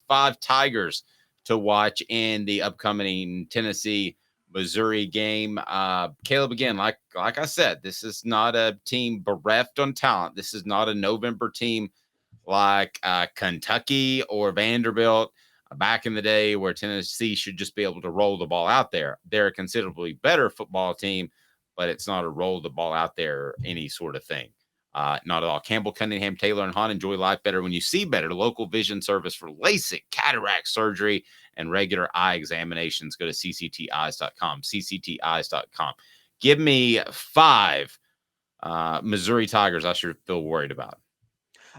5 Tigers to watch in the upcoming Tennessee Missouri game. Caleb, again, like I said, this is not a team bereft on talent. This is not a November team like Kentucky or Vanderbilt back in the day, where Tennessee should just be able to roll the ball out there. They're a considerably better football team, but it's not a roll the ball out there any sort of thing. Not at all. Campbell, Cunningham, Taylor, and Hahn. Enjoy life better when you see better. Local vision service for LASIK, cataract surgery, and regular eye examinations. Go to ccteyes.com. ccteyes.com. Give me 5 Missouri Tigers I should feel worried about.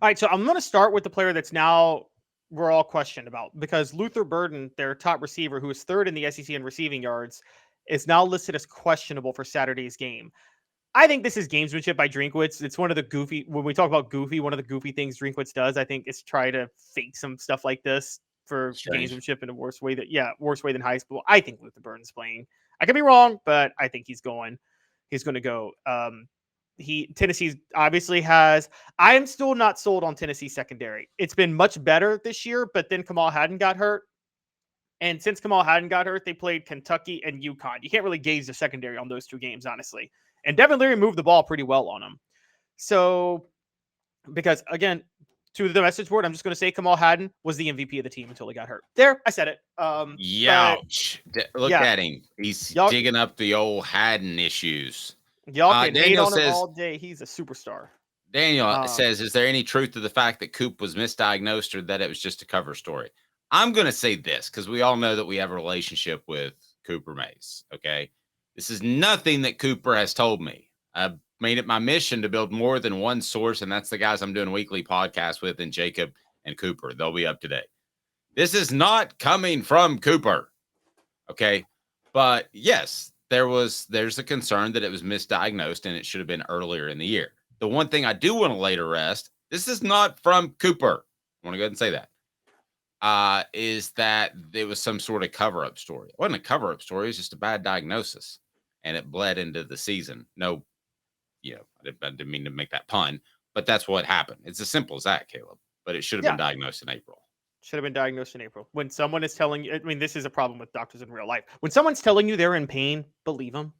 All right, so I'm going to start with the player that's now we're all questioned about, because Luther Burden, their top receiver, who is 3rd in the SEC in receiving yards, is now listed as questionable for Saturday's game. I think this is gamesmanship by Drinkwitz. It's one of the goofy, when we talk about goofy, one of the goofy things Drinkwitz does, I think, is try to fake some stuff like this for gamesmanship in a worse way than high school. I think Luther Burden's playing. I could be wrong, but I think he's going to go. Tennessee obviously has. I am still not sold on Tennessee secondary. It's been much better this year, but then Kamal Hadden got hurt. And since Kamal Hadden got hurt, they played Kentucky and UConn. You can't really gauge the secondary on those 2 games, honestly. And Devin Leary moved the ball pretty well on them. So, because again, to the message board, I'm just going to say Kamal Hadden was the MVP of the team until he got hurt. There, I said it. Youch. Look at him. He's digging up the old Hadden issues. Y'all can hate on him all day. He's a superstar. Daniel says, is there any truth to the fact that Coop was misdiagnosed or that it was just a cover story? I'm going to say this because we all know that we have a relationship with Cooper Mays, okay? This is nothing that Cooper has told me. I've made it my mission to build more than one source, and that's the guys I'm doing weekly podcasts with, and Jacob and Cooper. They'll be up today. This is not coming from Cooper, okay? But yes, there's a concern that it was misdiagnosed and it should have been earlier in the year. The one thing I do want to lay to rest, this is not from Cooper. I want to go ahead and say that. Is that it was some sort of cover-up story. It wasn't a cover-up story. It was just a bad diagnosis, and it bled into the season. No, I didn't mean to make that pun, but that's what happened. It's as simple as that, Caleb. But it should have been diagnosed in April. Should have been diagnosed in April. When someone is telling you, I mean, this is a problem with doctors in real life. When someone's telling you they're in pain, believe them.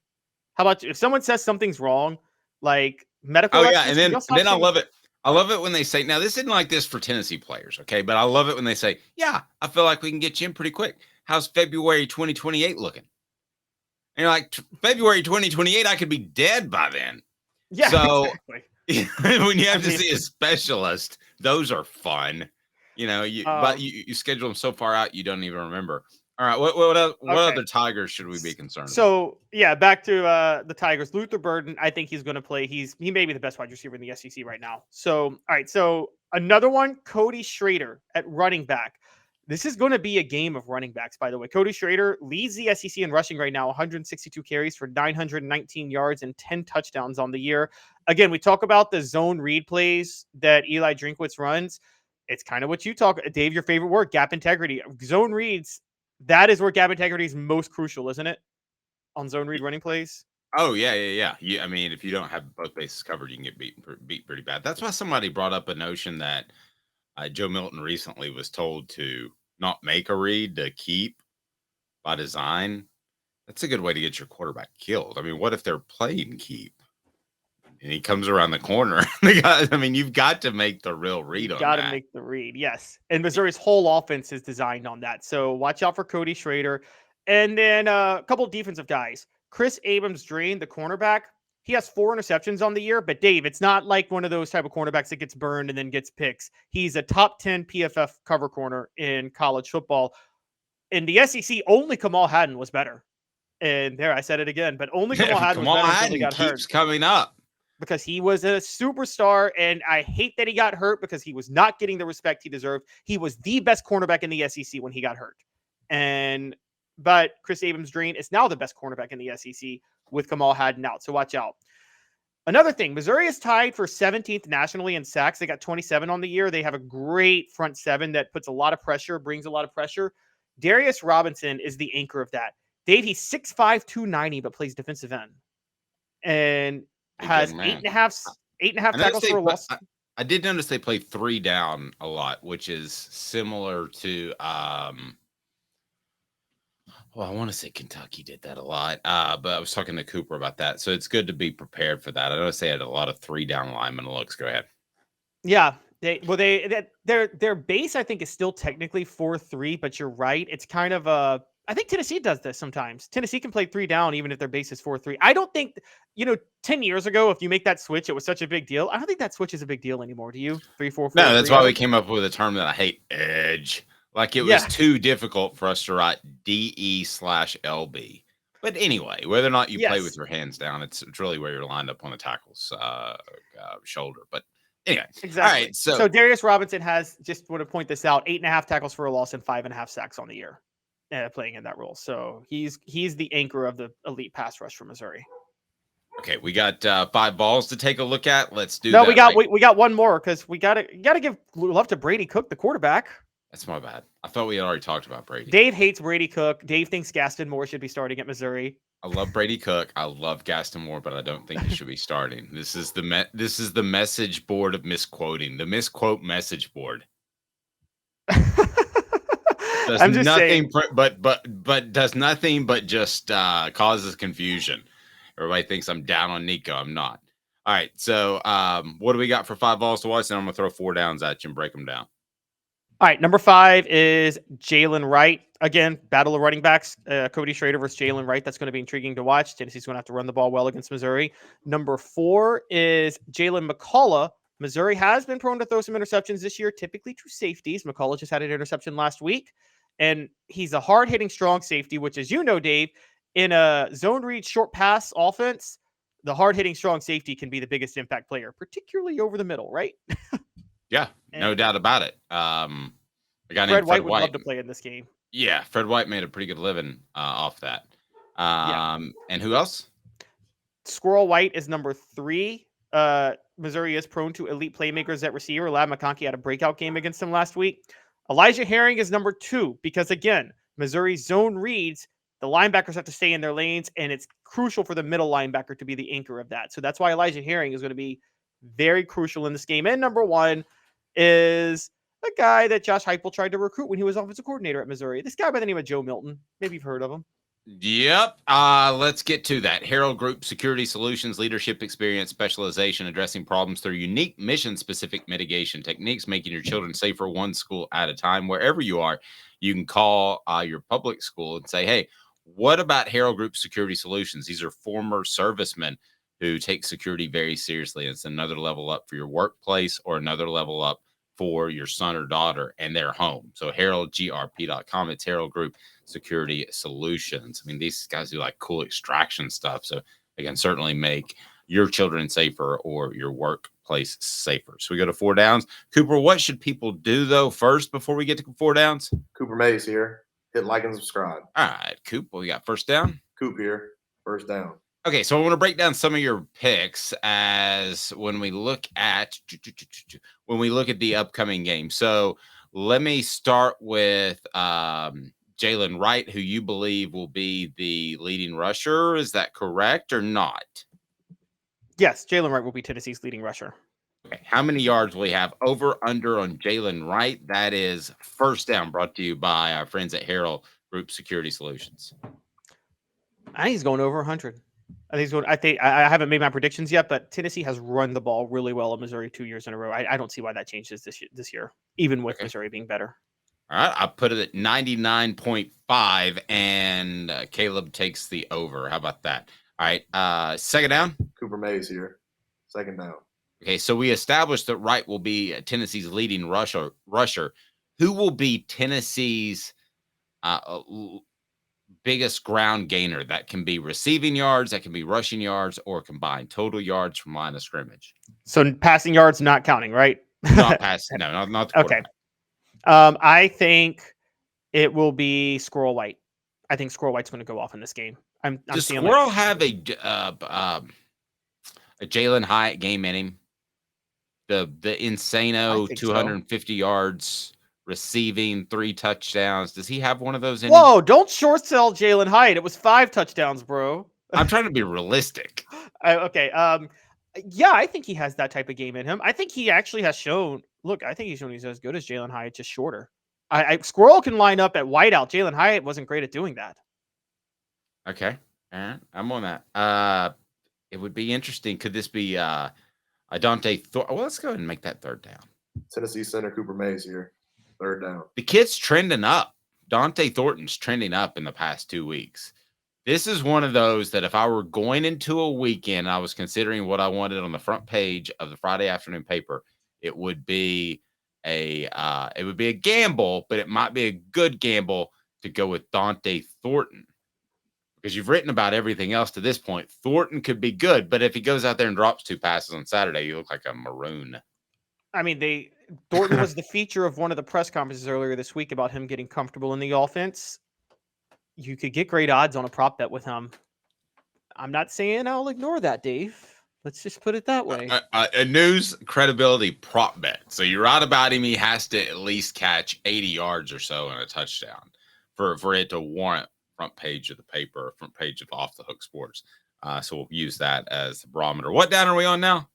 How about if someone says something's wrong, like medical? Oh, yeah, and then I love it. I love it when they say, now this isn't like this for Tennessee players, okay? But I love it when they say, yeah, I feel like we can get you in pretty quick. How's February 2028 looking? And you're like, February 2028, I could be dead by then. Yeah, so exactly. When you have to see a specialist, those are fun. But you schedule them so far out, you don't even remember. All right, what other Tigers should we be concerned about? So, yeah, back to the Tigers. Luther Burden, I think he's going to play. He may be the best wide receiver in the SEC right now. So, all right, so another one, Cody Schrader at running back. This is going to be a game of running backs, by the way. Cody Schrader leads the SEC in rushing right now, 162 carries for 919 yards and 10 touchdowns on the year. Again, we talk about the zone read plays that Eli Drinkwitz runs. It's kind of what you talk, Dave, your favorite word, gap integrity. Zone reads, that is where gap integrity is most crucial, isn't it? On zone read running plays. Oh, yeah. I mean, if you don't have both bases covered, you can get beat pretty bad. That's why somebody brought up a notion that Joe Milton recently was told to not make a read, to keep by design. That's a good way to get your quarterback killed. I mean, what if they're playing keep? And he comes around the corner. You've got to make the real read on that. Got to make the read, yes. And Missouri's whole offense is designed on that. So watch out for Cody Schrader. And then a couple of defensive guys. Chris Abrams-Draine, the cornerback, he has 4 interceptions on the year. But, Dave, it's not like one of those type of cornerbacks that gets burned and then gets picks. He's a top 10 PFF cover corner in college football. In the SEC, only Kamal Hadden was better. And there, I said it again. But only Kamal Hadden was better until he got hurt. Keeps coming up. Because he was a superstar, and I hate that he got hurt because he was not getting the respect he deserved. He was the best cornerback in the SEC when he got hurt. But Chris Abrams-Draine is now the best cornerback in the SEC with Kamal Hadden out, so watch out. Another thing, Missouri is tied for 17th nationally in sacks. They got 27 on the year. They have a great front seven that puts a lot of pressure, brings a lot of pressure. Darius Robinson is the anchor of that. Dave, he's 6'5", 290, but plays defensive end. And has 8.5 tackles for a loss. I did notice they play 3 down a lot, which is similar to well, I want to say Kentucky did that a lot, but I was talking to Cooper about that, so it's good to be prepared for that. I noticed they had a lot of 3 down lineman looks. Go ahead. Yeah, their base I think is still technically 4-3, but you're right. It's kind of a I think Tennessee does this sometimes. Tennessee can play 3 down even if their base is 4-3. I don't think 10 years ago if you make that switch, it was such a big deal. I don't think that switch is a big deal anymore. Do you? 3-4-4. No, that's why we came up with a term that I hate, edge. Like it was too difficult for us to write DE/LB. But anyway, whether or not you play with your hands down, it's really where you're lined up on the tackle's shoulder. But anyway, exactly. All right, so Darius Robinson has, just want to point this out, 8.5 tackles for a loss and 5.5 sacks on the year, playing in that role. So he's the anchor of the elite pass rush for Missouri. Okay, we got 5 balls to take a look at. Let's do that. No, we got one more because we gotta give love to Brady Cook, the quarterback. That's my bad. I thought we had already talked about Brady. Dave hates Brady Cook. Dave thinks Gaston Moore should be starting at Missouri. I love Brady Cook. I love Gaston Moore, but I don't think he should be starting. This is the message board of misquoting. The misquote message board. I'm just saying. But does nothing but just causes confusion. Everybody thinks I'm down on Nico. I'm not. All right. So what do we got for 5 balls to watch? And I'm gonna throw 4 downs at you and break them down. All right, number 5 is Jalen Wright. Again, battle of running backs. Cody Schrader versus Jalen Wright. That's going to be intriguing to watch. Tennessee's going to have to run the ball well against Missouri. Number 4 is Jalen McCullough. Missouri has been prone to throw some interceptions this year, typically to safeties. McCullough just had an interception last week. And he's a hard-hitting strong safety, which, as you know, Dave, in a zone read short pass offense, the hard-hitting strong safety can be the biggest impact player, particularly over the middle, right? Yeah, no doubt about it. A guy named Fred White would love to play in this game. Yeah, Fred White made a pretty good living off that. And who else? Squirrel White is number 3. Missouri is prone to elite playmakers at receiver. Ladd McConkey had a breakout game against him last week. Elijah Herring is number 2 because, again, Missouri's zone reads, the linebackers have to stay in their lanes, and it's crucial for the middle linebacker to be the anchor of that. So that's why Elijah Herring is going to be very crucial in this game. And number 1 is a guy that Josh Heupel tried to recruit when he was offensive coordinator at Missouri. This guy by the name of Joe Milton. Maybe you've heard of him. Yep. Let's get to that. Herald Group Security Solutions, leadership experience, specialization, addressing problems through unique mission-specific mitigation techniques, making your children safer one school at a time. Wherever you are, you can call your public school and say, hey, what about Herald Group Security Solutions? These are former servicemen who take security very seriously. It's another level up for your workplace or another level up for your son or daughter and their home. So heraldgrp.com. It's Herald Group Security Solutions. I mean, these guys do like cool extraction stuff. So they can certainly make your children safer or your workplace safer. So we go to 4 downs. Cooper, what should people do, though, first before we get to 4 downs? Cooper Mays here. Hit like and subscribe. All right, Coop, we got first down. Coop here. First down. Okay, so I want to break down some of your picks as when we look at the upcoming game. So let me start with Jalen Wright, who you believe will be the leading rusher. Is that correct or not? Yes, Jalen Wright will be Tennessee's leading rusher. Okay, how many yards will we have over under on Jalen Wright? That is first down, brought to you by our friends at Herald Group Security Solutions. I think he's going over 100. I think I haven't made my predictions yet, but Tennessee has run the ball really well in Missouri 2 years in a row. I don't see why that changes this year, even with Missouri being better. All right, I put it at 99.5, and Caleb takes the over. How about that? All right, second down. Cooper Mays here. Second down. Okay, so we established that Wright will be Tennessee's leading rusher. Who will be Tennessee's biggest ground gainer? That can be receiving yards, that can be rushing yards, or combined total yards from line of scrimmage. So passing yards not counting, right? Not passing. No, not the okay. I think it will be Squirrel White. I think Squirrel White's going to go off in this game. Does Squirrel have a Jalen Hyatt game in him? The insano 250 yards receiving, 3 touchdowns. Does he have one of those in him? Don't short sell Jalen Hyatt. It was 5 touchdowns, bro. I'm trying to be realistic. Okay. Yeah, I think he has that type of game in him. I think he actually has shown. Look, I think he's shown he's as good as Jalen Hyatt, just shorter. Squirrel can line up at wideout. Jalen Hyatt wasn't great at doing that. Okay, all right, I'm on that. It would be interesting. Could this be a Dante Thornton? Well, let's go ahead and make that third down. Tennessee center Cooper Mays here. Third down. The kid's trending up. Dante Thornton's trending up in the past 2 weeks. This is one of those that if I were going into a weekend, I was considering what I wanted on the front page of the Friday afternoon paper. It would be a gamble, but it might be a good gamble to go with Dante Thornton because you've written about everything else to this point. Thornton could be good, but if he goes out there and drops 2 passes on Saturday, you look like a maroon. I mean, Thornton was the feature of one of the press conferences earlier this week about him getting comfortable in the offense. You could get great odds on a prop bet with him. I'm not saying I'll ignore that, Dave. Let's just put it that way. A news credibility prop bet. So you're right about him. He has to at least catch 80 yards or so and a touchdown for it to warrant front page of the paper, front page of Off the Hook Sports. So we'll use that as the barometer. What down are we on now?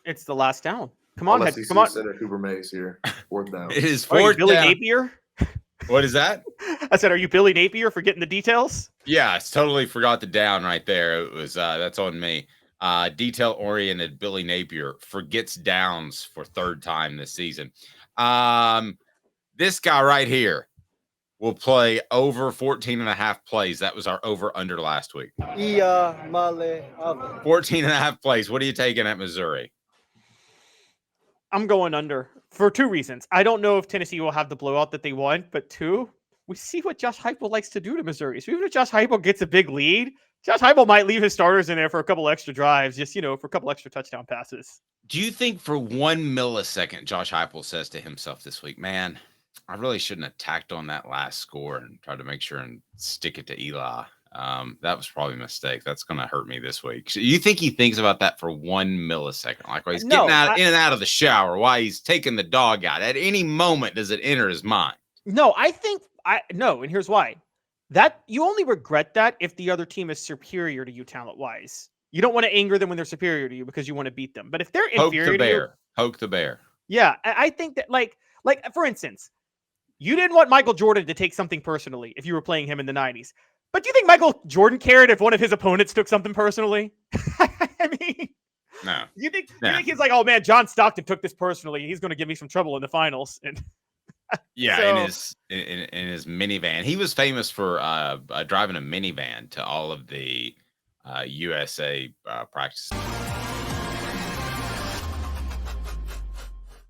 It's the last down. Come on, come on. Center Cooper Mays here. Fourth down. It is fourth Billy down. Napier? What is that? I said, are you Billy Napier for getting the details? Yeah, I totally forgot the down right there. It was that's on me. Detail-oriented Billy Napier forgets downs for third time this season. This guy right here will play over 14.5 plays. That was our over-under last week. 14.5 plays. What are you taking at Missouri? I'm going under for 2 reasons. I don't know if Tennessee will have the blowout that they want, but 2, we see what Josh Heupel likes to do to Missouri. So even if Josh Heupel gets a big lead, Josh Heupel might leave his starters in there for a couple extra drives, just, for a couple extra touchdown passes. Do you think for 1 millisecond, Josh Heupel says to himself this week, man, I really shouldn't have tacked on that last score and tried to make sure and stick it to Eli. That was probably a mistake. That's going to hurt me this week. You think he thinks about that for 1 millisecond? Like while he's getting in and out of the shower, while he's taking the dog out. At any moment, does it enter his mind? No, no, and here's why. That you only regret that if the other team is superior to you talent-wise. You don't want to anger them when they're superior to you because you want to beat them. But if they're inferior to you, poke the bear. Yeah, I think that like for instance, you didn't want Michael Jordan to take something personally if you were playing him in the 90s. But do you think Michael Jordan cared if one of his opponents took something personally? I mean, no. You think he's like, oh man, John Stockton took this personally. He's going to give me some trouble in the finals. And yeah, in his minivan. He was famous for driving a minivan to all of the USA practices.